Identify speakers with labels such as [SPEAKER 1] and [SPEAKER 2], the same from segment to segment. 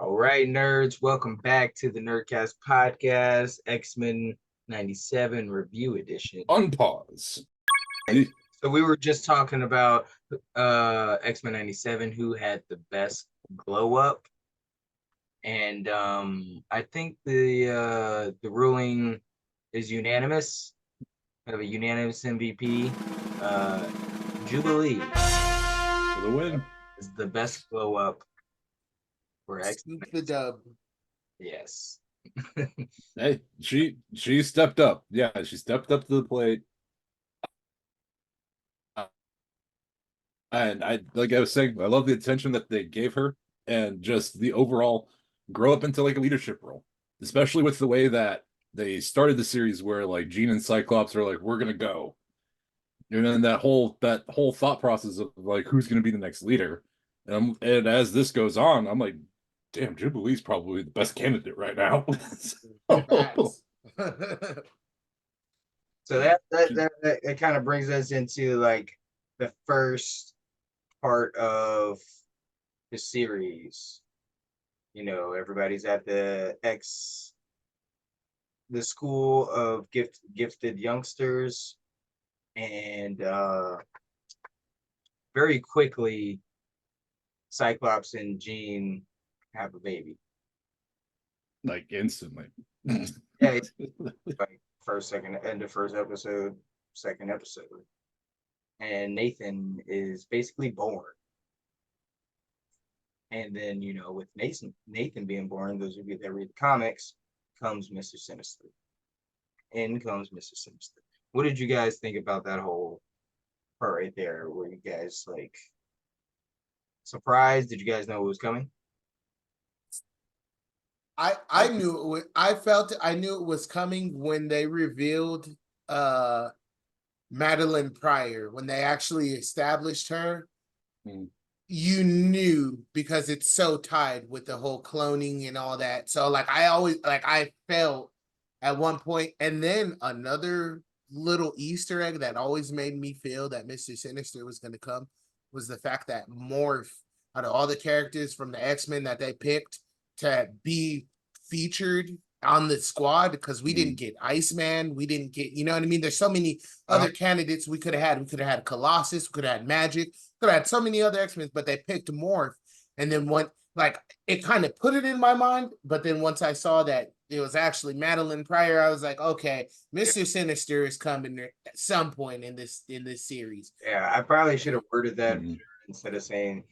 [SPEAKER 1] All right, nerds, welcome back to the Nerdcast Podcast X-Men 97 Review Edition.
[SPEAKER 2] Unpause.
[SPEAKER 1] So we were just talking about X-Men 97, who had the best glow up. And I think the ruling is unanimous. We have a unanimous MVP. Jubilee
[SPEAKER 2] For the win.
[SPEAKER 1] is the best glow up for X-Men.
[SPEAKER 3] Scoop the dub.
[SPEAKER 1] Yes.
[SPEAKER 2] Hey, she stepped up. Yeah, she stepped up to the plate. And I was saying, I love the attention that they gave her and just the overall grow up into like a leadership role, especially with the way that they started the series where like Jean and Cyclops are like, we're gonna go. And then that whole thought process of like who's gonna be the next leader. And as this goes on, I'm like, damn, Jubilee's probably the best candidate right now.
[SPEAKER 1] So that kind of brings us into like the first part of the series. You know, everybody's at the school of gifted youngsters, and very quickly Cyclops and Jean have a baby.
[SPEAKER 2] Like instantly.
[SPEAKER 1] Yeah, it's like end of first episode, second episode. And Nathan is basically born. And then, you know, with Nathan being born, those of you that read the comics, comes Mr. Sinister. In comes Mr. Sinister. What did you guys think about that whole part right there? Were you guys like surprised? Did you guys know it was coming?
[SPEAKER 3] I knew it. I knew it was coming when they revealed Madeline Pryor, when they actually established her. You knew because it's so tied with the whole cloning and all that. So like I felt at one point, and then another little Easter egg that always made me feel that Mr. Sinister was going to come was the fact that Morph, out of all the characters from the X-Men that they picked to be featured on the squad, because we didn't get Iceman, we didn't get, you know what I mean? There's so many other candidates we could have had. We could have had Colossus, we could have had Magic, could have had so many other X-Men, but they picked Morph. And then it kind of put it in my mind, but then once I saw that it was actually Madeline Pryor, I was like, okay, Mr. Sinister is coming at some point in this series.
[SPEAKER 1] Yeah, I probably should have worded that instead of saying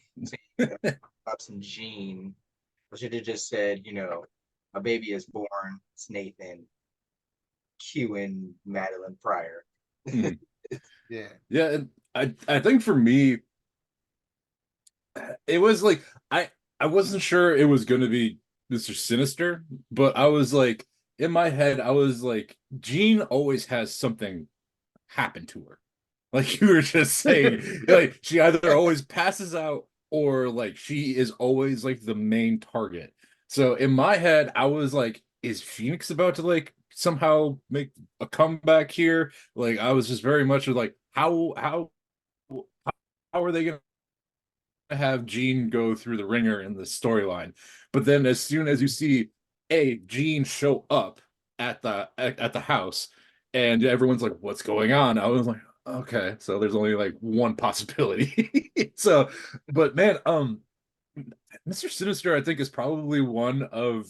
[SPEAKER 1] Pops and Jean. I should have just said, you know, a baby is born, it's Nathan, Q and Madeline Pryor.
[SPEAKER 3] Yeah.
[SPEAKER 2] Yeah, and I think for me, it was like I wasn't sure it was going to be Mr. Sinister, but I was like, in my head, I was like, Jean always has something happen to her. Like you were just saying, like she either always passes out or like she is always like the main target. So in my head, I was like, is Phoenix about to like somehow make a comeback here? Like I was just very much like, how are they gonna have Jean go through the ringer in the storyline? But then as soon as you see Jean show up at the house and everyone's like, what's going on? I was like, okay, so there's only like one possibility. So, but man, Mr. Sinister, I think, is probably one of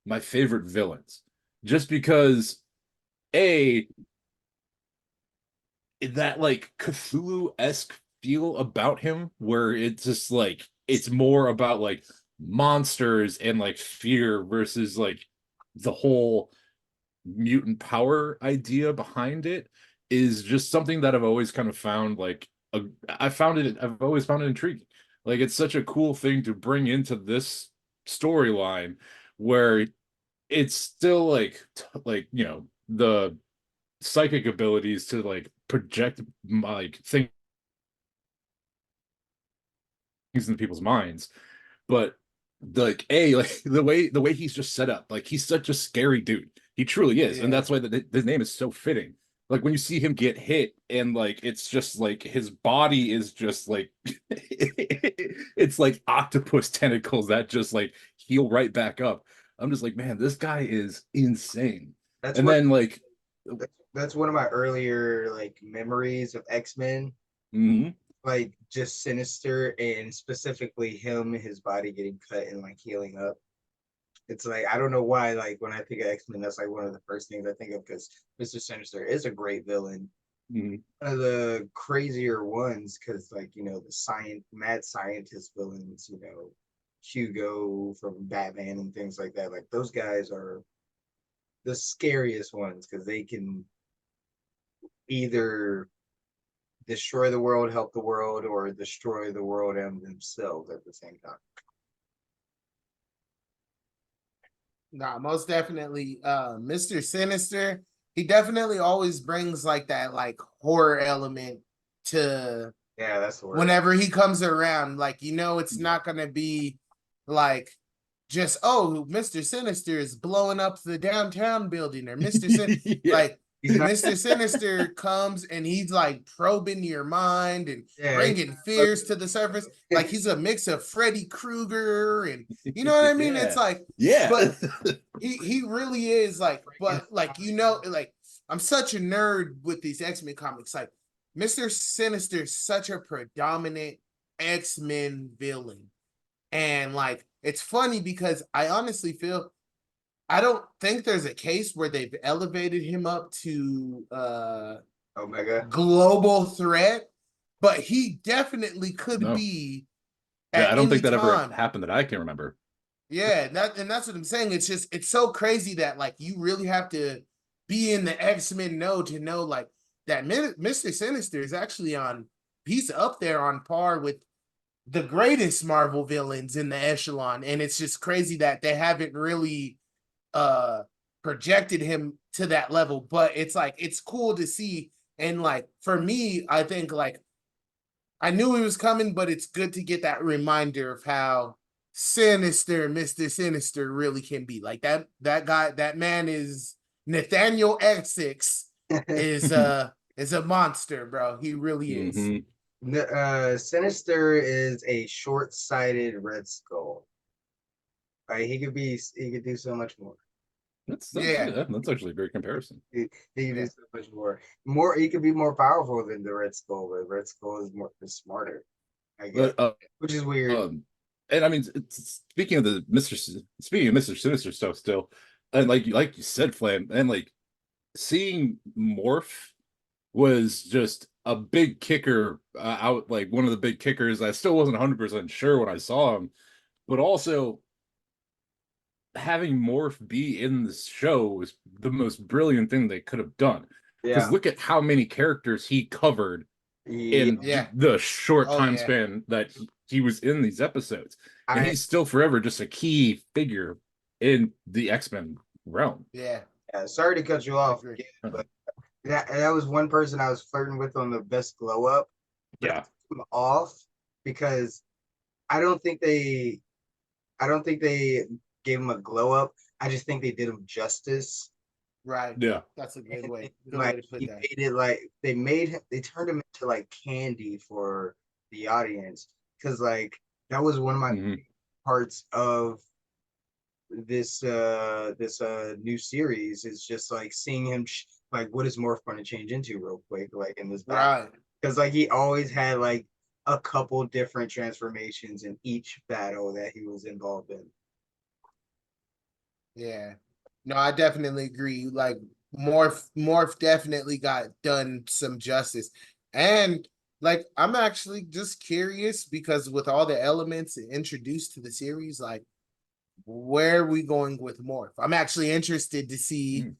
[SPEAKER 2] my favorite villains, just because that like Cthulhu-esque feel about him, where it's just like it's more about like monsters and like fear versus like the whole mutant power idea behind it, is just something that I've always kind of found like I've always found it intriguing. Like it's such a cool thing to bring into this storyline where it's still like you know, the psychic abilities to like project like things into people's minds, but like the way he's just set up, like he's such a scary dude. He truly is, and that's why his name is so fitting. like when you see him get hit and like it's just like his body is just like it's like octopus tentacles that just like heal right back up. I'm just like, man, this guy is insane.
[SPEAKER 1] That's
[SPEAKER 2] And
[SPEAKER 1] what
[SPEAKER 2] then like,
[SPEAKER 1] that's one of my earlier like memories of X-Men,
[SPEAKER 2] mhm.
[SPEAKER 1] like just Sinister and specifically him, his body getting cut and like healing up. It's like I don't know why, like when I think of X-Men, that's like one of the first things I think of because Mr. Sinister is a great villain.
[SPEAKER 2] Mhm.
[SPEAKER 1] One of the crazier ones because like the mad scientist villains, Hugo from Batman and things like that. Like those guys are the scariest ones because they can either destroy the world, help the world, or destroy the world and themselves at the same time.
[SPEAKER 3] Nah, most definitely. Mr. Sinister, he definitely always brings like that like horror element to
[SPEAKER 1] Yeah, that's the word.
[SPEAKER 3] whenever he comes around. Like, it's not gonna be like just, oh, Mr. Sinister is blowing up the downtown building, or Mr.
[SPEAKER 2] Yeah.
[SPEAKER 3] Like Mr. Sinister comes and he's like probing your mind and bringing fears to the surface. Like he's a mix of Freddy Krueger and you know what I mean?
[SPEAKER 2] Yeah.
[SPEAKER 3] It's like,
[SPEAKER 2] Yeah.
[SPEAKER 3] but he really is like, but like, like I'm such a nerd with these X-Men comics. Like Mr. Sinister is such a predominant X-Men villain. And like, it's funny because I honestly feel I don't think there's a case where they've elevated him up to
[SPEAKER 1] Omega
[SPEAKER 3] global threat, but he definitely could
[SPEAKER 2] No.
[SPEAKER 3] be
[SPEAKER 2] Yeah,
[SPEAKER 3] at
[SPEAKER 2] I don't
[SPEAKER 3] any
[SPEAKER 2] think that ever
[SPEAKER 3] time.
[SPEAKER 2] happened that I can remember.
[SPEAKER 3] Yeah, and that's what I'm saying. It's so crazy that like you really have to be in the X-Men know to know like that Mr. Sinister is actually he's up there on par with the greatest Marvel villains in the echelon, and it's just crazy that they haven't really uh projected him to that level. But it's like it's cool to see, and like for me, I think like I knew he was coming, but it's good to get that reminder of how sinister Mr. Sinister really can be. Like that guy, that man is Nathaniel Essex is a monster, bro. He really is.
[SPEAKER 2] Hmm.
[SPEAKER 1] Sinister is a short-sighted Red Skull. He could do so much more.
[SPEAKER 3] Yeah.
[SPEAKER 2] That's actually a great comparison.
[SPEAKER 1] He could do so much more. He could be more powerful than the Red Skull, but Red Skull is smarter, I guess,
[SPEAKER 2] But
[SPEAKER 1] which is weird.
[SPEAKER 2] and I mean, speaking of speaking of Mr. Sinister stuff, still, and like you said, Flam, and like seeing Morph was just a big kicker out, like one of the big kickers. I still wasn't 100% sure when I saw him, but also having Morph be in this show was the most brilliant thing they could have done. Because look at how many characters he covered in the short time span that he was in these episodes. And he's still forever just a key figure in the X-Men realm.
[SPEAKER 3] Yeah.
[SPEAKER 1] Sorry to cut you off again, but that was one person I was flirting with on the best glow up.
[SPEAKER 2] Yeah.
[SPEAKER 1] Off because I don't think they gave him a glow up. I just think they did him justice.
[SPEAKER 3] Right.
[SPEAKER 2] Yeah.
[SPEAKER 3] That's a good way.
[SPEAKER 1] Good way to put that. Made it like they turned him into like candy for the audience because like that was one of my parts of this new series is just like seeing him like what is Morph going to change into real quick like in this battle because like he always had like a couple different transformations in each battle that he was involved in.
[SPEAKER 3] Yeah. No, I definitely agree. Like Morph definitely got done some justice. And like I'm actually just curious because with all the elements introduced to the series, like where are we going with Morph? I'm actually interested to see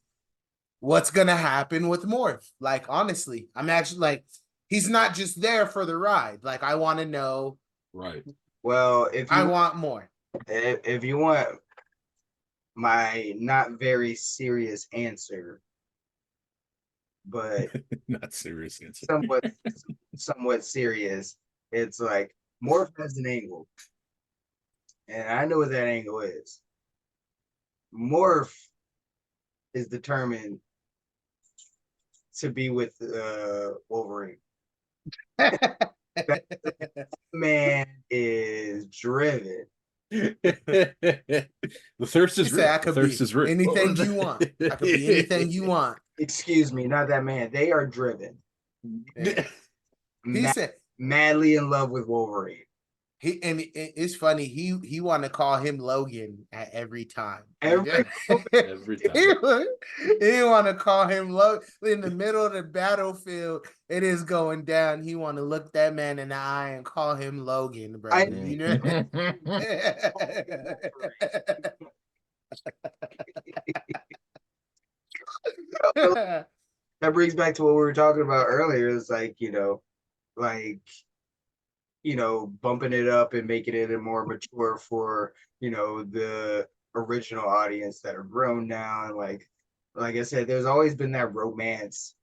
[SPEAKER 3] what's gonna happen with Morph. Like honestly, I'm actually like he's not just there for the ride. Like I want to know.
[SPEAKER 2] Right.
[SPEAKER 1] Well,
[SPEAKER 3] I want more.
[SPEAKER 1] If you want my not very serious answer, but
[SPEAKER 2] not serious answer.
[SPEAKER 1] somewhat serious. It's like Morph has an angle, and I know what that angle is. Morph is determined to be with Wolverine. That man is driven.
[SPEAKER 2] The thirst
[SPEAKER 3] He
[SPEAKER 2] is
[SPEAKER 3] said,
[SPEAKER 2] real.
[SPEAKER 3] "I
[SPEAKER 2] The
[SPEAKER 3] could
[SPEAKER 2] thirst
[SPEAKER 3] be
[SPEAKER 2] is real.
[SPEAKER 3] anything you want. I could be anything you want."
[SPEAKER 1] Excuse me, not that man. They are driven.
[SPEAKER 3] Yeah. He said
[SPEAKER 1] Madly in love with Wolverine.
[SPEAKER 3] it's funny. He want to call him Logan at every time.
[SPEAKER 2] Every time.
[SPEAKER 3] He want to call him Logan in the middle of the battlefield. It is going down. He want to look that man in the eye and call him Logan, bro. You know.
[SPEAKER 1] That brings back to what we were talking about earlier. It's like, like bumping it up and making it a more mature for the original audience that are grown now. And like I said, there's always been that romance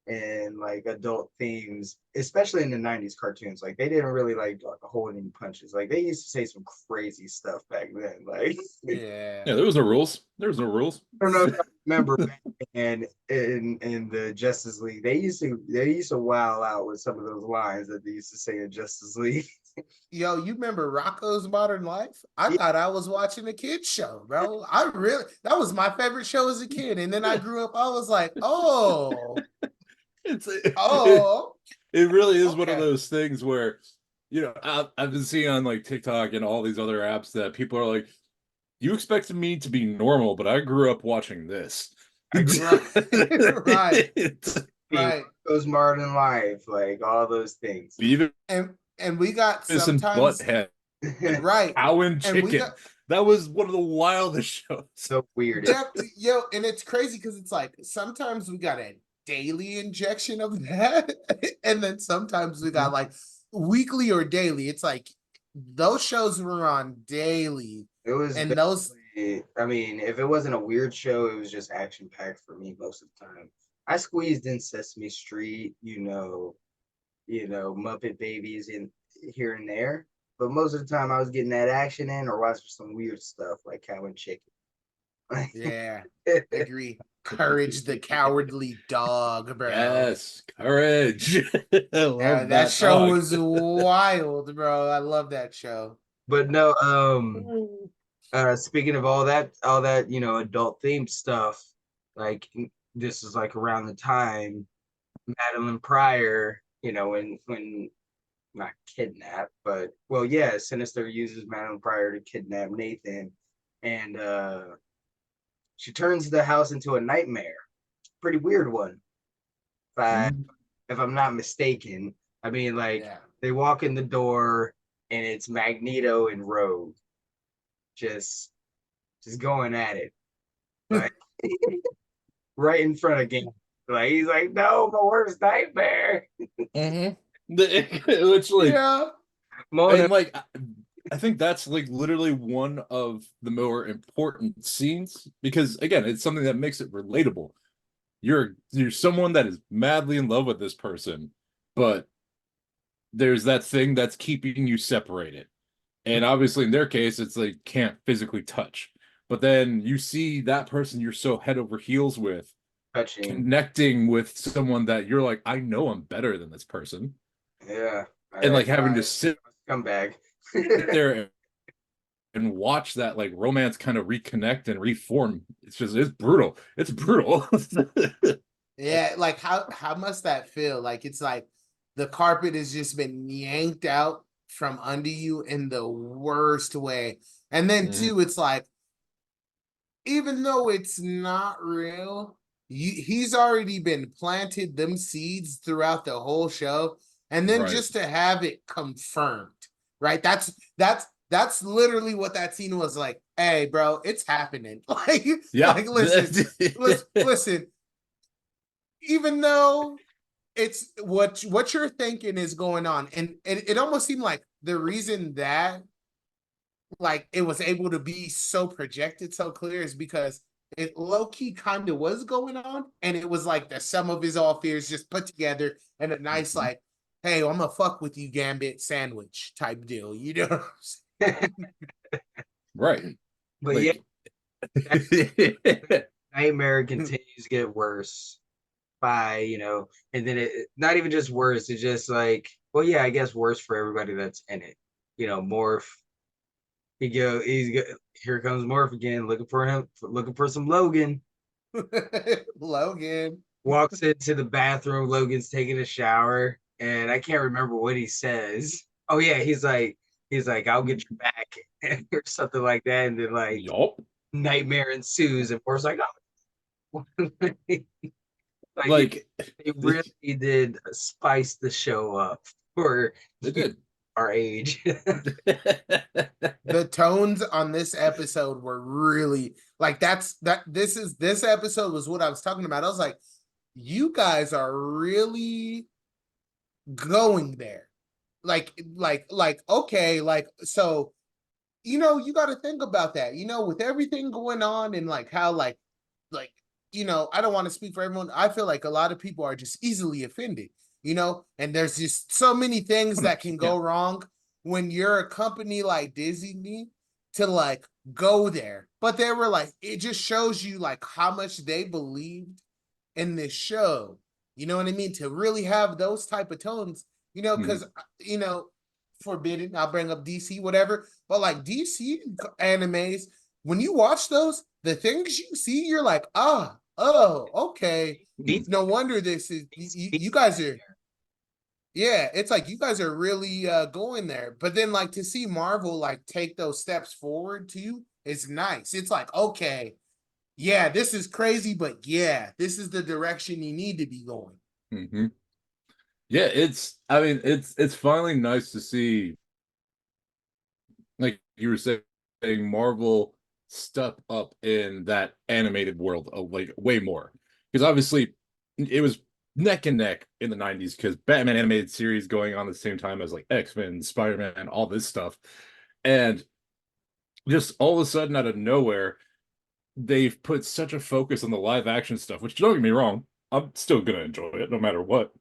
[SPEAKER 1] and like adult themes, especially in the 90s cartoons. Like they didn't really like hold any punches. Like they used to say some crazy stuff back then. Like
[SPEAKER 3] yeah,
[SPEAKER 2] there was no rules. There was no rules.
[SPEAKER 1] I don't know if I remember and in the Justice League, they used to wow out with some of those lines that they used to say in Justice League.
[SPEAKER 3] Yo, you remember Rocco's Modern Life? I thought I was watching a kid's show, bro. That was my favorite show as a kid. And then I grew up, I was like, oh,
[SPEAKER 2] it really is one of those things where, I've been seeing on like TikTok and all these other apps that people are like, you expected me to be normal, but I grew up watching this.
[SPEAKER 3] Right.
[SPEAKER 1] Those Modern Life, like all those things.
[SPEAKER 2] Even
[SPEAKER 3] and we got sometimes
[SPEAKER 2] Butthead.
[SPEAKER 3] Right.
[SPEAKER 2] Cow and Chicken. That was one of the wildest shows.
[SPEAKER 1] So weird.
[SPEAKER 3] Yo, and it's crazy because it's like sometimes we got a daily injection of that, and then sometimes we got like weekly or daily. It's like those shows were on daily.
[SPEAKER 1] It was,
[SPEAKER 3] and those.
[SPEAKER 1] I mean, if it wasn't a weird show, it was just action packed for me most of the time. I squeezed in Sesame Street, Muppet Babies in here and there, but most of the time I was getting that action in or watching some weird stuff like Cow and Chicken.
[SPEAKER 3] Yeah, agree. Courage the Cowardly Dog, bro.
[SPEAKER 2] Yes, Courage.
[SPEAKER 3] that show was wild, bro. I love that show.
[SPEAKER 1] But no, speaking of all that, adult themed stuff, like this is like around the time Madeline Pryor, when not kidnap, but Sinister uses Madeline Pryor to kidnap Nathan, and she turns the house into a nightmare. Pretty weird one, if I'm not mistaken. I mean, they walk in the door and it's Magneto and Rogue, just going at it, like right in front of Game. Like he's like, no, my worst nightmare.
[SPEAKER 2] Literally,
[SPEAKER 3] yeah.
[SPEAKER 2] And like, I think that's like literally one of the more important scenes because again, it's something that makes it relatable. You're someone that is madly in love with this person, but there's that thing that's keeping you separated. And obviously in their case, it's like can't physically touch. But then you see that person you're so head over heels with connecting with someone that you're like, I know I'm better than this person.
[SPEAKER 1] Yeah.
[SPEAKER 2] And like having to sit there and watch that like romance kind of reconnect and reform. It's brutal. It's brutal.
[SPEAKER 3] Yeah, like how must that feel? Like it's like the carpet has just been yanked out from under you in the worst way. And then too, it's like, even though it's not real, he's already been planted them seeds throughout the whole show. And then just to have it confirmed, right? That's literally what that scene was like. Hey, bro, it's happening. Like listen. Even though it's what you're thinking is going on, and it almost seemed like the reason that like it was able to be so projected so clear is because it low-key kind of was going on, and it was like the sum of his all fears just put together in a nice like, hey, I'm gonna fuck with you, Gambit sandwich type deal, you know what I'm saying?
[SPEAKER 2] Right.
[SPEAKER 1] But Nightmare continues to get worse bye, and then not even just worse, it's just like, well, yeah, I guess worse for everybody that's in it. Morph, here comes Morph again, looking for some Logan.
[SPEAKER 3] Logan
[SPEAKER 1] walks into the bathroom. Logan's taking a shower, and I can't remember what he says. Oh yeah, he's like, I'll get you back, or something like that. And then like
[SPEAKER 2] Yup.
[SPEAKER 1] nightmare ensues, and Morph's like, oh, like
[SPEAKER 2] Like
[SPEAKER 1] they really did spice the show up for
[SPEAKER 2] they did.
[SPEAKER 1] our age.
[SPEAKER 3] the tones on this episode were really like this episode was what I was talking about. I was like, you guys are really going there. Like okay, like so you got to think about that. With everything going on and like how like I don't want to speak for everyone. I feel like a lot of people are just easily offended, and there's just so many things that can go wrong when you're a company like Disney to like go there. But they were like, it just shows you like how much they believed in this show. You know what I mean? To really have those type of tones, because forbidden, I'll bring up DC, whatever. But like DC animes, when you watch those, the things you see, you're like, oh, okay. No wonder this is you guys are. Yeah, it's like you guys are really going there. But then like to see Marvel like take those steps forward too is nice. It's like, okay, yeah, this is crazy, but yeah, this is the direction you need to be going.
[SPEAKER 2] Mm-hmm. Yeah, it's finally nice to see, like you were saying, Marvel step up in that animated world like way more. Because obviously it was neck and neck in the 90s because Batman animated series going on at the same time as like X-Men, Spider-Man, all this stuff. And just all of a sudden out of nowhere, they've put such a focus on the live action stuff, which don't get me wrong, I'm still gonna enjoy it no matter what.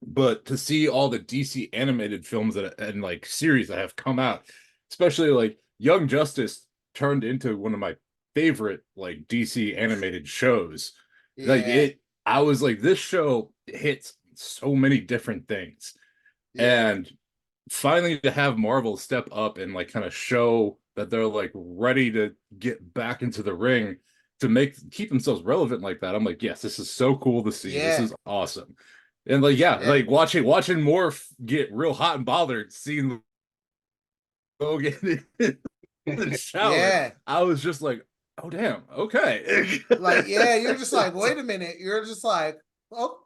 [SPEAKER 2] But to see all the DC animated films and like series that have come out, especially like Young Justice turned into one of my favorite like DC animated shows. Like
[SPEAKER 3] Yeah,
[SPEAKER 2] I was like, this show hits so many different things.
[SPEAKER 3] yeah,
[SPEAKER 2] And finally to have Marvel step up and like kind of show that they're like ready to get back into the ring to keep themselves relevant like that. I'm like, yes, this is so cool to see. This
[SPEAKER 3] yeah,
[SPEAKER 2] is awesome. And like, yeah,
[SPEAKER 3] yeah,
[SPEAKER 2] like watching Morph get real hot and bothered, seeing Logan in the shower,
[SPEAKER 3] yeah.
[SPEAKER 2] I was just like, oh damn, okay.
[SPEAKER 3] Like, yeah, you're just like, wait a minute. You're just like, oh,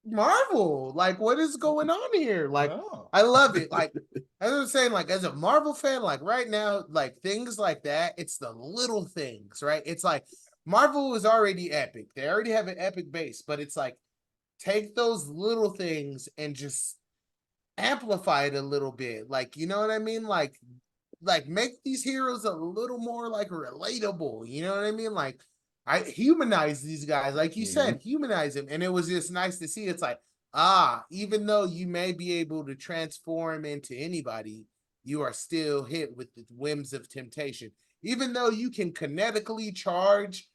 [SPEAKER 3] Marvel. Like, what is going on here? Like,
[SPEAKER 2] Oh.
[SPEAKER 3] I love it. Like, as I was saying, like, as a Marvel fan, like right now, like things like that, it's the little things, right? It's like Marvel is already epic. They already have an epic base, but it's like take those little things and just amplify it a little bit. Like, you know what I mean? Like make these heroes a little more like relatable. You know what I mean? Like I humanize these guys, like you said, humanize them. And it was just nice to see. It's like, even though you may be able to transform into anybody, you are still hit with the whims of temptation. Even though you can kinetically charge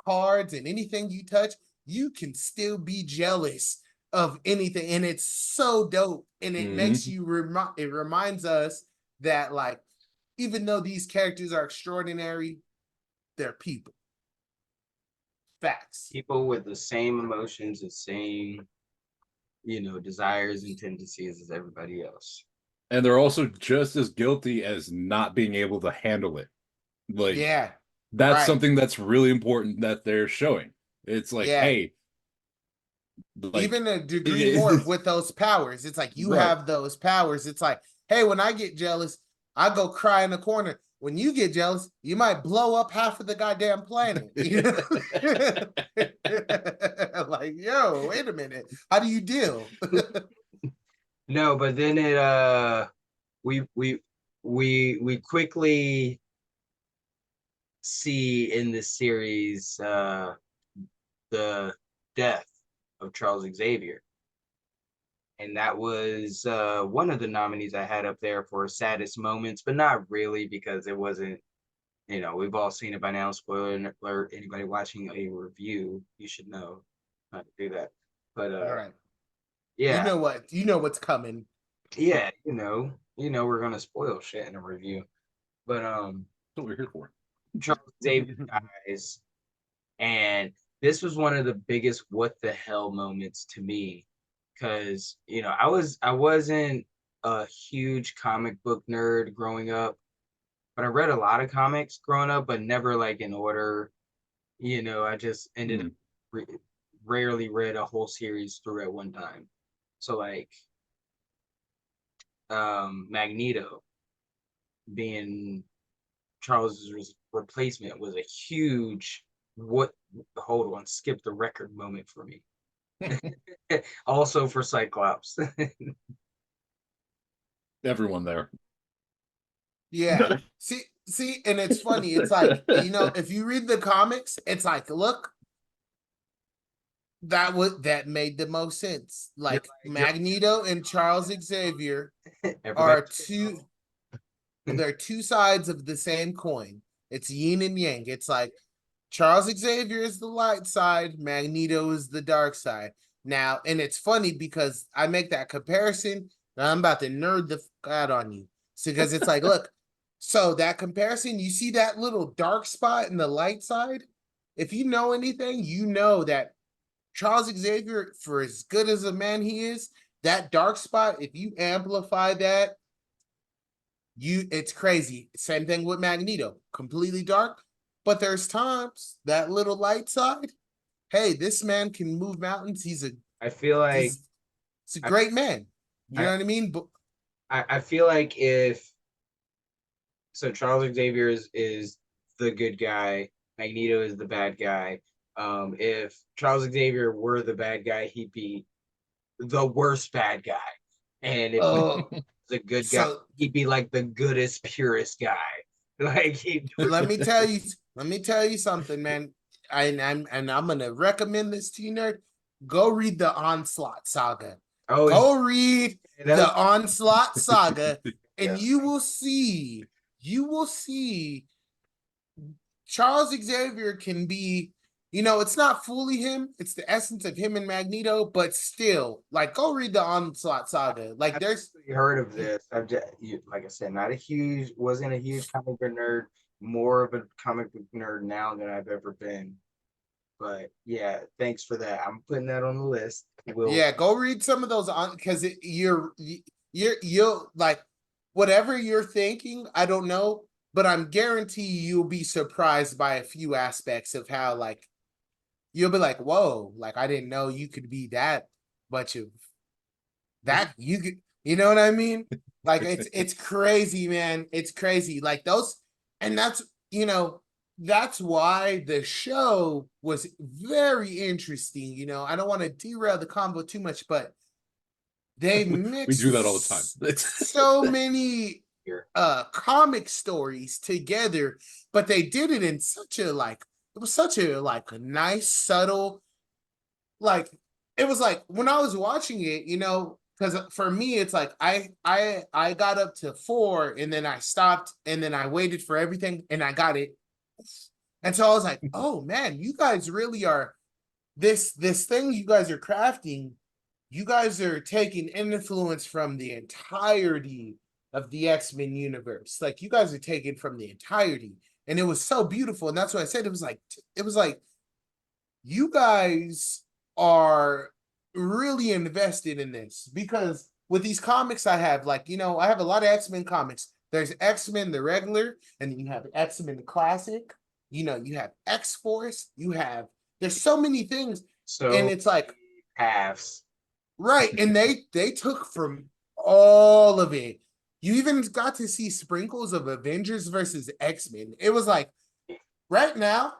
[SPEAKER 3] cards and anything you touch, you can still be jealous of anything. And it's so dope. And it makes you it reminds us that like even though these characters are extraordinary, they're people. Facts.
[SPEAKER 1] People with the same emotions, the same, desires and tendencies as everybody else.
[SPEAKER 2] And they're also just as guilty as not being able to handle it. Like,
[SPEAKER 3] yeah,
[SPEAKER 2] that's
[SPEAKER 3] right.
[SPEAKER 2] something that's really important that they're showing. It's like,
[SPEAKER 3] Yeah.
[SPEAKER 2] hey, like,
[SPEAKER 3] even a degree more with those powers. It's like you
[SPEAKER 2] right.
[SPEAKER 3] have those powers. It's like, hey, when I get jealous, I go cry in the corner. When you get jealous, you might blow up half of the goddamn planet. You know? Like, yo, wait a minute. How do you deal?
[SPEAKER 1] No, but then we quickly see in this series the death of Charles Xavier. And that was one of the nominees I had up there for saddest moments, but not really because it wasn't, we've all seen it by now. Spoiler alert, anybody watching a review, you should know. how to do that. But
[SPEAKER 3] All right.
[SPEAKER 1] yeah,
[SPEAKER 3] You know what's coming.
[SPEAKER 1] yeah, we're gonna spoil shit in a review. But
[SPEAKER 2] That's what we're here for.
[SPEAKER 1] Charles Xavier dies, and this was one of the biggest what the hell moments to me, because I wasn't a huge comic book nerd growing up, but I read a lot of comics growing up, but never like in order. I just ended up rarely read a whole series through at one time. So like Magneto being Charles's replacement was a huge hold on, skip the record moment for me. Also for Cyclops.
[SPEAKER 2] Everyone there.
[SPEAKER 3] Yeah. See, and it's funny. It's like, if you read the comics, it's like, look, that made the most sense. Like Magneto and Charles Xavier are they're two sides of the same coin. It's yin and yang. It's like Charles Xavier is the light side, Magneto is the dark side. Now, and it's funny because I make that comparison, and I'm about to nerd the out on you. So, because it's like, look, so that comparison, you see that little dark spot in the light side? If you know anything, you know that Charles Xavier, for as good as a man he is, that dark spot, if you amplify that, it's crazy. Same thing with Magneto, completely dark, but there's times that little light side, hey, this man can move mountains.
[SPEAKER 1] I feel like
[SPEAKER 3] he's a great man. You know what I mean? But
[SPEAKER 1] I feel like if Charles Xavier is the good guy, Magneto is the bad guy. If Charles Xavier were the bad guy, he'd be the worst bad guy. And if he was a good guy, he'd be like the goodest, purest guy. Like
[SPEAKER 3] let me tell you something, man. I'm gonna recommend this to you, nerd. Go read the Onslaught Saga. Go read the Onslaught Saga, and you will see Charles Xavier can be, it's not fully him. It's the essence of him and Magneto, but still, like, go read the Onslaught Saga. Like,
[SPEAKER 1] I've heard of this. I've just, like I said, wasn't a huge comic book nerd. More of a comic book nerd now than I've ever been. But yeah, thanks for that. I'm putting that on the list.
[SPEAKER 3] Yeah, go read some of those on, because you'll like whatever you're thinking. I don't know, but I'm guarantee you'll be surprised by a few aspects of how, like, you'll be like, whoa, like, I didn't know you could be that much of that. You could, you know what I mean? Like, it's crazy, man. It's crazy. Like those, and that's why the show was very interesting. I don't want to derail the combo too much, but they mixed
[SPEAKER 2] we do that all the time.
[SPEAKER 3] So many comic stories together, but they did it in such a a nice, subtle, like, it was like when I was watching it, because for me it's like I got up to 4 and then I stopped and then I waited for everything and I got it. And so I was like, oh man, you guys really are this thing you guys are crafting. You guys are taking influence from the entirety of the X-Men universe. Like, you guys are taking from the entirety. And it was so beautiful. And that's what I said. It was like you guys are really invested in this, because with these comics I have, like, I have a lot of X-Men comics. There's X-Men the regular, and then you have X-Men the classic. You have X-Force. There's so many things. And it's like
[SPEAKER 1] halves.
[SPEAKER 3] Right. And they took from all of it. You even got to see sprinkles of Avengers versus X-Men. It was like, right now,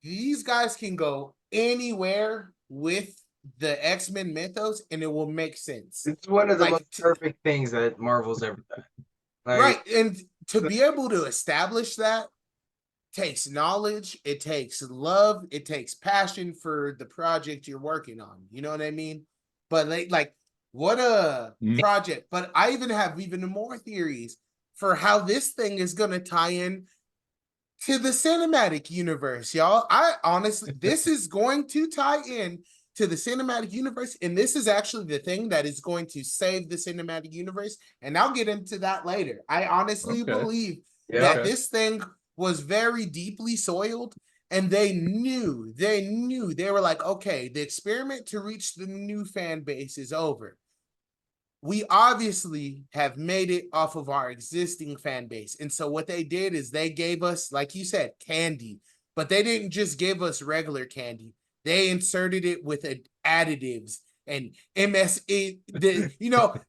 [SPEAKER 3] these guys can go anywhere with the X-Men mythos and it will make sense.
[SPEAKER 1] It's one of the most perfect things that Marvel's ever done.
[SPEAKER 3] Right. And to be able to establish that takes knowledge, it takes love, it takes passion for the project you're working on. You know what I mean? But what a project. But I even have more theories for how this thing is going to tie in to the cinematic universe, y'all. I honestly, this is going to tie in to the cinematic universe, and this is actually the thing that is going to save the cinematic universe, and I'll get into that later. I honestly believe that this thing was very deeply soiled, and they were like, okay, the experiment to reach the new fan base is over. We obviously have made it off of our existing fan base. And so what they did is they gave us, like you said, candy, but they didn't just give us regular candy. They inserted it with additives and MSE,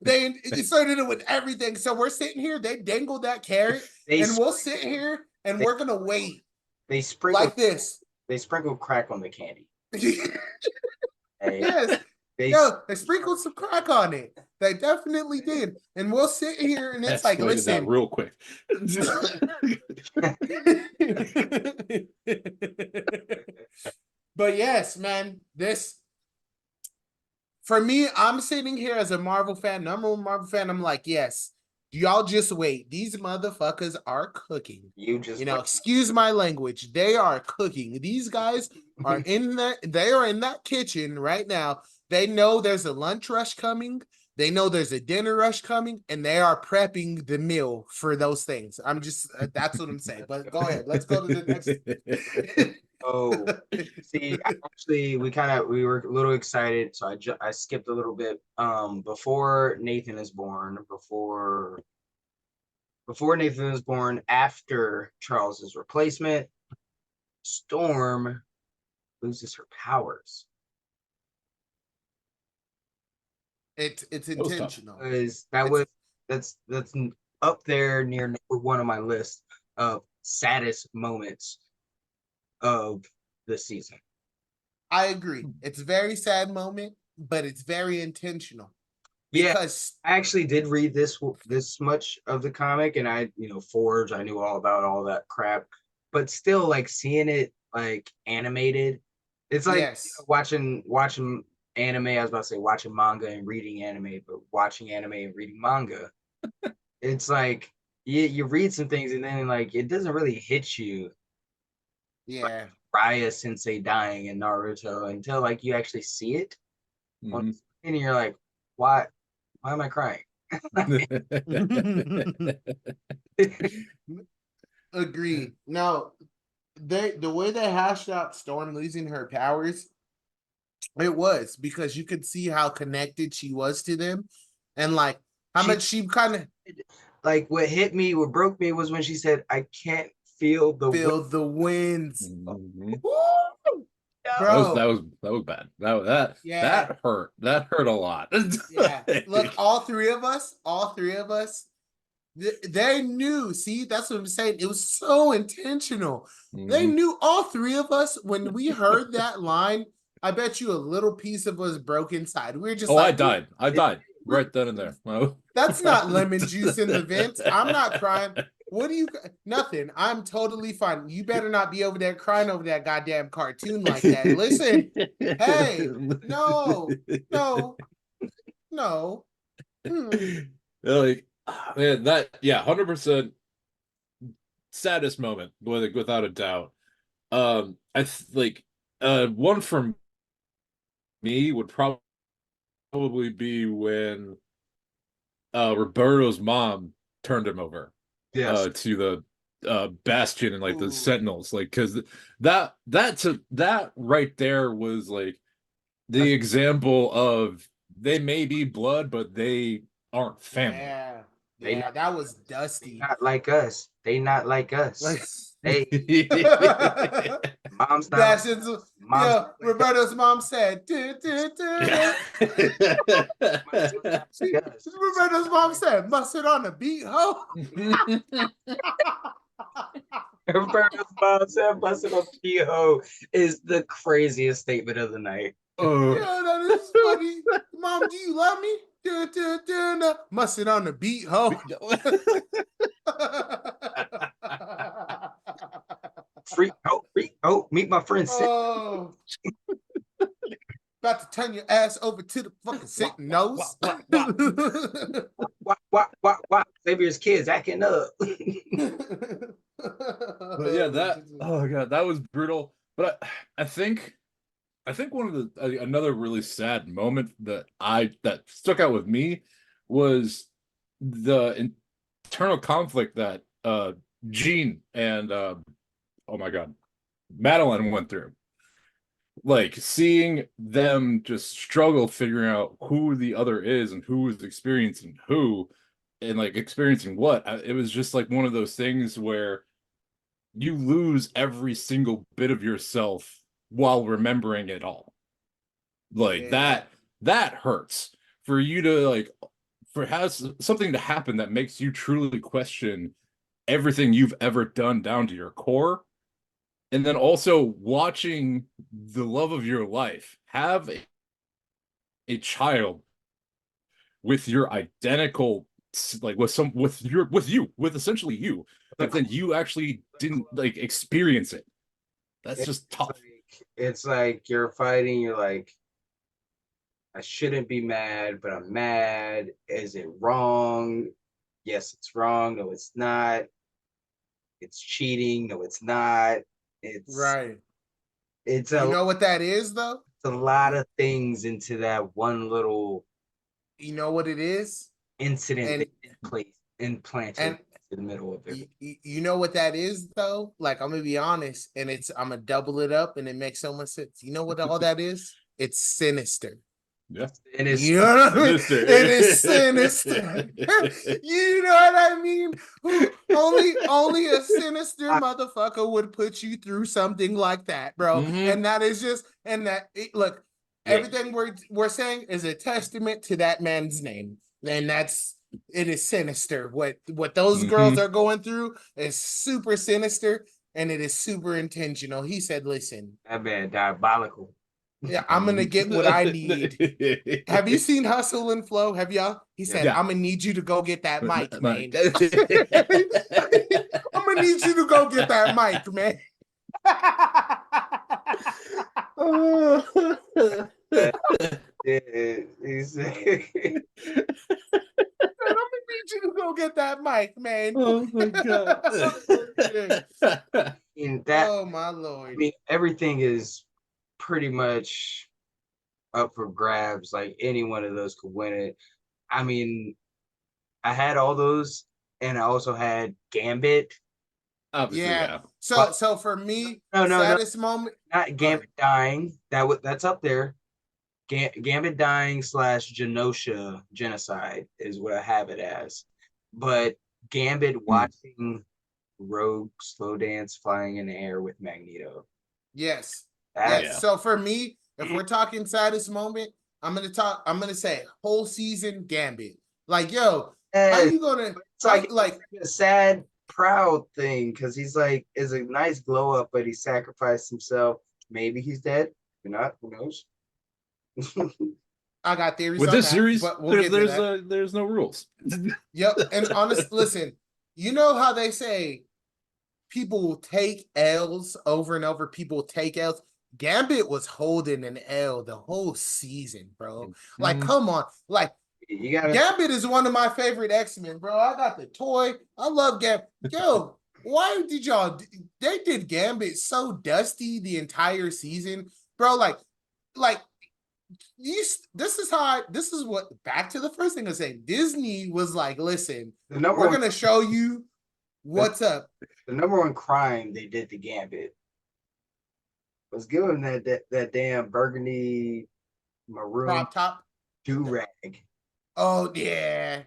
[SPEAKER 3] they inserted it with everything. So we're sitting here, they dangled that carrot, and we'll sit here and we're going to wait.
[SPEAKER 1] They sprinkled
[SPEAKER 3] like this.
[SPEAKER 1] They sprinkled crack on the candy.
[SPEAKER 3] Yes. They sprinkled some crack on it. They definitely did. And we'll sit here and it's like, listen.
[SPEAKER 2] That real quick.
[SPEAKER 3] But yes, man, for me, I'm sitting here as a Marvel fan, number one Marvel fan. I'm like, yes, y'all just wait. These motherfuckers are cooking. Excuse my language. They are cooking. These guys are they are in that kitchen right now. They know there's a lunch rush coming. They know there's a dinner rush coming, and they are prepping the meal for those things. I'm just, that's what I'm saying. But go ahead. Let's go to the next.
[SPEAKER 1] Oh, see, actually, we were a little excited, so I skipped a little bit. Before Nathan is born, before Nathan is born, after Charles's replacement, Storm loses her powers.
[SPEAKER 3] It's intentional.
[SPEAKER 1] That's up there near number one on my list of saddest moments of the season.
[SPEAKER 3] I agree. It's a very sad moment, but it's very intentional. Because
[SPEAKER 1] I actually did read this much of the comic, and I, Forge, I knew all about all that crap, but still, like, seeing it like animated, it's like watching anime. I was about to say watching manga and reading anime, but watching anime and reading manga, it's like you read some things and then like it doesn't really hit you.
[SPEAKER 3] Yeah,
[SPEAKER 1] like Raya Sensei dying in Naruto until like you actually see it, and you're like, why am I crying?
[SPEAKER 3] Agreed. Now, the way they hashed out Storm losing her powers, it was because you could see how connected she was to them, and like how much she kind of
[SPEAKER 1] like what broke me was when she said, "I can't feel the
[SPEAKER 3] winds."
[SPEAKER 2] Mm-hmm.
[SPEAKER 3] Bro,
[SPEAKER 2] that was bad. That hurt. That hurt a lot.
[SPEAKER 3] Yeah. Look, all three of us, they knew. See, that's what I'm saying. It was so intentional. Mm-hmm. They knew, all three of us, when we heard that line. I bet you a little piece of us broke inside. We were just
[SPEAKER 2] I died. I died right then and there.
[SPEAKER 3] That's not lemon juice in the vent. I'm not crying. What do you? Nothing. I'm totally fine. You better not be over there crying over that goddamn cartoon like that. Listen, hey, no.
[SPEAKER 2] Like, man, 100% saddest moment, without a doubt. One from me would probably be when Roberto's mom turned him over to the Bastion and like the Sentinels, like, because that right there was like the example of they may be blood, but they aren't family.
[SPEAKER 3] That was Dusty.
[SPEAKER 1] Not like us. They not like us. Hey, mom's not.
[SPEAKER 3] Roberto's mom said. Roberto's mom said, "Mustard on the beat, ho."
[SPEAKER 1] Roberto's mom said, "Mustard on the beat, ho," is the craziest statement of the night.
[SPEAKER 3] Yeah, that is funny. Mom, do you love me? Mustard on the beat, ho.
[SPEAKER 1] Freak out, meet my friend.
[SPEAKER 3] About to turn your ass over to the fucking sick nose.
[SPEAKER 1] What? Xavier's kids acting up.
[SPEAKER 2] But yeah, that, oh god, that was brutal. But I think I think one of the another really sad moment that stuck out with me was the internal conflict that Jean and oh my God, Madeline went through. Like seeing them just struggle figuring out who the other is and who is experiencing who and like experiencing what. It was just like one of those things where you lose every single bit of yourself while remembering it all. Like
[SPEAKER 3] Yeah.
[SPEAKER 2] that hurts for you to like for has something to happen that makes you truly question everything you've ever done down to your core. And then also watching the love of your life have a child with your identical like with essentially you, but then you actually didn't like experience it. That's just tough.
[SPEAKER 1] It's like you're fighting, you're like, I shouldn't be mad, but I'm mad. Is it wrong? Yes, it's wrong. No, it's not. It's cheating. No, it's not. It's
[SPEAKER 3] Right.
[SPEAKER 1] it's
[SPEAKER 3] You
[SPEAKER 1] a
[SPEAKER 3] know what that is, though?
[SPEAKER 1] it's a lot of things into that one little
[SPEAKER 3] You know what it is?
[SPEAKER 1] incident
[SPEAKER 3] And
[SPEAKER 1] that implanted
[SPEAKER 3] and
[SPEAKER 1] in the middle of it.
[SPEAKER 3] you know what that is, though? Like, I'm gonna be honest, and I'm gonna double it up, and it makes so much sense. You know what all that is? It's sinister.
[SPEAKER 2] Yeah.
[SPEAKER 1] And it's
[SPEAKER 3] You know what I mean?
[SPEAKER 2] Sinister.
[SPEAKER 3] It is sinister. You know what I mean? Only a sinister motherfucker would put you through something like that, bro.
[SPEAKER 2] Mhm.
[SPEAKER 3] And that is just look, everything we're saying is a testament to that man's name. And it is sinister. What those girls are going through is super sinister, and it is super intentional. He said, listen,
[SPEAKER 1] that man diabolical.
[SPEAKER 3] yeah, I'm gonna get what I need. Have you seen Hustle and Flow? Have y'all? He said,
[SPEAKER 2] Yeah.
[SPEAKER 3] I'm gonna need you to go get that mic, man.
[SPEAKER 2] Mic.
[SPEAKER 3] I'm gonna need you to go get that mic, man.
[SPEAKER 1] He said,
[SPEAKER 3] I'm gonna need you to go get that mic, man.
[SPEAKER 2] Oh my God.
[SPEAKER 1] in that,
[SPEAKER 3] Oh my
[SPEAKER 1] I
[SPEAKER 3] lord.
[SPEAKER 1] mean, everything is pretty much up for grabs. Like any one of those could win it. I mean, I had all those, and I also had Gambit.
[SPEAKER 2] Obviously,
[SPEAKER 3] Yeah.
[SPEAKER 2] yeah.
[SPEAKER 3] So for me,
[SPEAKER 1] No,
[SPEAKER 3] saddest moment.
[SPEAKER 1] not Gambit dying. That's up there. Gambit dying / Genosha genocide is what I have it as. But Gambit watching Rogue slow dance flying in the air with Magneto.
[SPEAKER 3] Yes.
[SPEAKER 1] That's
[SPEAKER 3] Yes. So for me, if we're talking saddest moment, I'm gonna say whole season Gambit. Like, yo, how you gonna
[SPEAKER 1] it's like a sad, proud thing because he's like is a nice glow up, but he sacrificed himself. Maybe he's dead. You're not. Who knows?
[SPEAKER 3] I got theories
[SPEAKER 2] With
[SPEAKER 3] on
[SPEAKER 2] this
[SPEAKER 3] that,
[SPEAKER 2] series,
[SPEAKER 3] but we'll get to that.
[SPEAKER 2] there's no rules.
[SPEAKER 3] Yep. And honest, listen, you know how they say people will take L's over and over. People take L's. Gambit was holding an L the whole season, bro. Like, come on. Like,
[SPEAKER 1] You gotta.
[SPEAKER 3] Gambit is one of my favorite X-Men, bro. I got the toy. I love Gambit. Yo, why did y'all? They did Gambit so dusty the entire season, bro. Like this is what back to the first thing I say. Disney was like, listen, we're gonna show you what's up.
[SPEAKER 1] The number one crime they did to Gambit was giving that damn burgundy maroon
[SPEAKER 3] Crop top.
[SPEAKER 1] do-rag.
[SPEAKER 3] Oh yeah.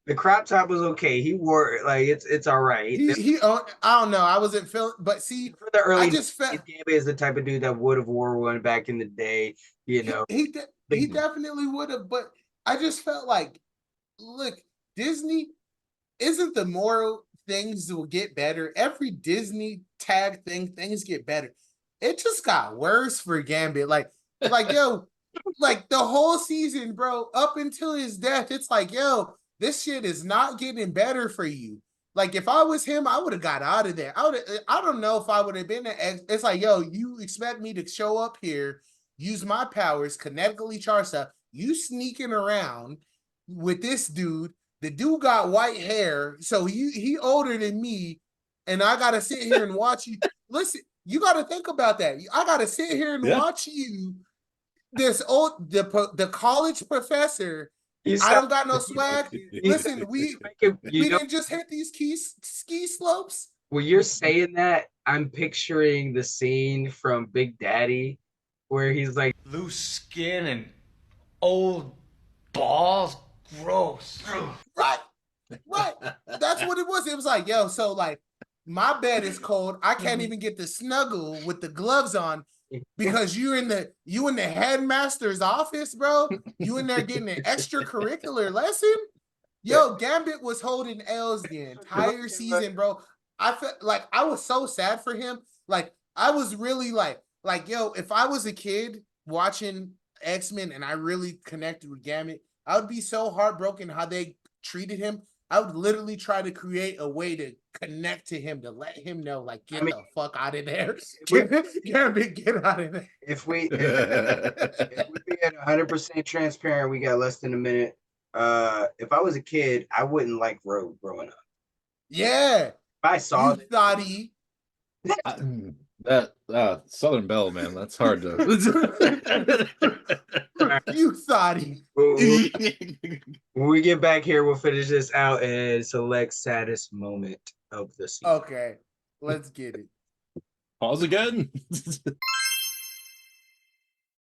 [SPEAKER 1] The crop top was okay. He wore it like it's all right.
[SPEAKER 3] I don't know. I wasn't feeling, but see,
[SPEAKER 1] for the early,
[SPEAKER 3] I just felt
[SPEAKER 1] Gambit is the type of dude that would have wore one back in the day. You know,
[SPEAKER 3] he definitely would have, but I just felt like, look, Disney isn't the moral things will get better. Every Disney tag things get better. It just got worse for Gambit. Like yo, like the whole season, bro, up until his death, it's like, yo, this shit is not getting better for you. Like if I was him, I would have got out of there. I don't know if I would have been it's like, yo, you expect me to show up here, use my powers, kinetically charge stuff, you sneaking around with this dude. The dude got white hair, so he older than me, and I gotta sit here and watch you. listen, you got to think about that. I got to sit here and watch you, the college professor. I don't got no swag. Listen, we didn't just hit these ski slopes.
[SPEAKER 1] When you're saying that, I'm picturing the scene from Big Daddy where he's like,
[SPEAKER 4] loose skin and old balls, gross.
[SPEAKER 3] Right. That's what it was. It was like, yo, so like my bed is cold. I can't even get to snuggle with the gloves on because you in the headmaster's office, bro. You in there getting an extracurricular lesson. Yo, Gambit was holding L's the entire season, bro. I felt like I was so sad for him. Like I was really like, yo, if I was a kid watching X-Men and I really connected with Gambit, I would be so heartbroken how they treated him. I would literally try to create a way to connect to him, to let him know, like, get the fuck out of there. Gambit, get out of there.
[SPEAKER 1] If we be at 100% transparent, we got less than a minute. If I was a kid, I wouldn't like Rogue growing up.
[SPEAKER 3] Yeah.
[SPEAKER 1] If I saw
[SPEAKER 3] Thotty.
[SPEAKER 2] That Southern Belle, man, that's hard to.
[SPEAKER 3] You Thotty.
[SPEAKER 1] When we get back here, we'll finish this out and select saddest moment of the season.
[SPEAKER 3] Okay, let's get it.
[SPEAKER 2] Pause again.